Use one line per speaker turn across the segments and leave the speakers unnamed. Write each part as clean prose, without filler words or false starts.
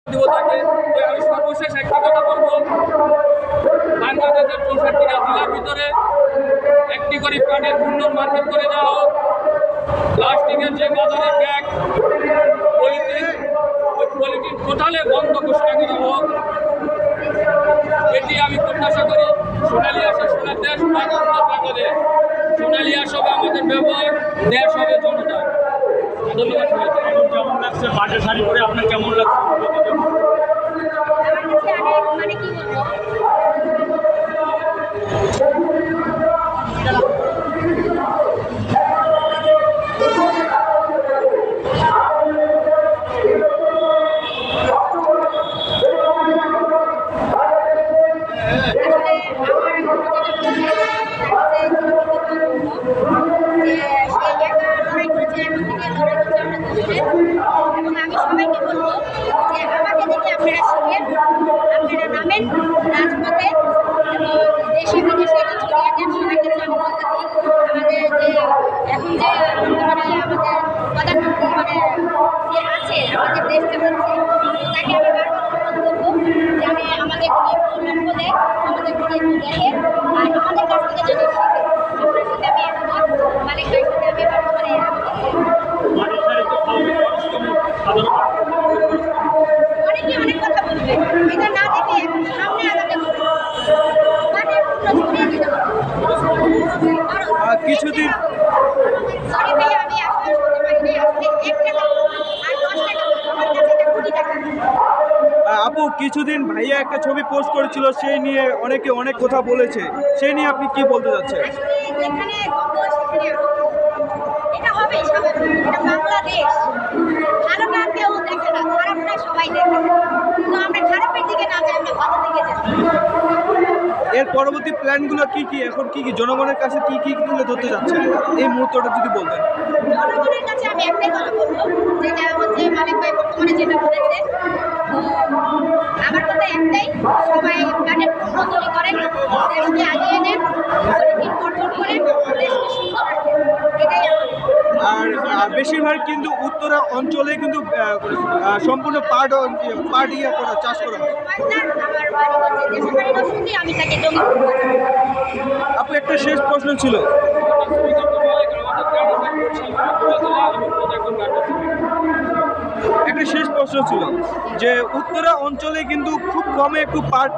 দিব তাকে। আমি সর্বশেষ একটা কথা বলবো, বাংলাদেশের 64টা জেলার ভিতরে একটি করে পাটের পণ্য মার্কেট করে দেওয়া হোক। প্লাস্টিকের যে বাজারের ব্যাগ, পলিথিন, ওই পলিথিন টোটালে বন্ধ ঘোষণা করা হোক। এটি আমি প্রত্যাশা করি। সোনালী আসে সোনার দেশ, বাংলাদেশ। সোনালী আসবে আমাদের ব্যবহার, দেশ হবে জনতা। ধন্যবাদ সবাইকে।
কেমন লাগছে পাটের শাড়ি পরে আপনার কেমন লাগছে?
মানে কি বলবো, এবং আমি সবাইকে বলবো যে আমাকে দেখে আপনারা শিখেন, আপনারা নামেন রাজপথে এবং দেশে বিদেশে এটা ছড়িয়ে দেন। সবাইকে আমি বলতেছি, আমাদের যে এখন যে বর্তমানে আমাদের প্রধানমন্ত্রী মানে যে আছে, আমাদের দেশ চালাচ্ছে, তাকে আমি বারবার অনুরোধ করবো যে আমি আমাদের লক্ষ্য দেয়, আমাদের একটু দেখে আর আমাদের কাছ থেকে যদি শিখে। আপনার সাথে আমি একমত, মালিক ভাইয়ের সাথে আমি বর্তমানে
পাটের শাড়ি তো
অনেকে অনেক কথা বলবে, এটা না দেখে এখন সামনে আগাতে হবে, মানে ছড়িয়ে দিতে হবে।
কিছুদিন
সরি ভাই, আমি আসলে শুনতে পারি না, আসলে 1 টাকা আর 10 টাকা আমার কাছে এটা কোটি টাকা।
আপু কিছুদিন ভাইয়া একটা ছবি পোস্ট করেছিল, সেই নিয়ে অনেকে অনেক কথা বলেছে, সেই নিয়ে আপনি কি বলতে চাচ্ছেন?
আসলে যেখানে গল্প সেখানে এটা হবেই স্বাভাবিক, এটা বাংলাদেশ। ভালোটা কেউ দেখে না, খারাপটা সবাই দেখে। তো আমরা খারাপের দিকে না যাই, আমরা ভালো দিকে যাই।
এর পরবর্তী প্ল্যানগুলো কি কি, এখন কি কি জনগণের কাছে কি কি তুলে ধরতে যাচ্ছেন এই মুহূর্তটা যদি বলতেন?
জনগণের কাছে আমি একটাই কথা বলবো, যেটা হচ্ছে মালিক ভাই বর্তমানে যেটা বলেছে, তো আমার কথা একটাই, সবাই কাঠের পণ্য তৈরি করেন, দেশকে আগিয়ে নেন, পলিথিন বর্জন করে দেশকে সুন্দর রাখেন, এটাই আমার।
আর বেশিরভাগ কিন্তু উত্তরা অঞ্চলে কিন্তু সম্পূর্ণ পাট করা চাষ করা হয়।
আমার বাড়ি হচ্ছে দেশের বাড়ি রসুনদি, আমি তাকে জমি।
আপু একটা শেষ প্রশ্ন ছিল, একটা শেষ প্রশ্ন ছিল যে উত্তরা অঞ্চলে কিন্তু খুব কমে একটু পাট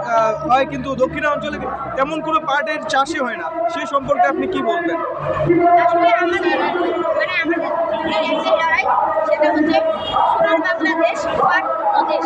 হয়, কিন্তু দক্ষিণা অঞ্চলে তেমন কোনো পাটের চাষই হয় না, সে সম্পর্কে আপনি কি বলবেন?
আসলে আমাদের মানে আমাদের একটাই লড়াই, সেটা হচ্ছে সোনার বাংলাদেশ, পাট দেশ।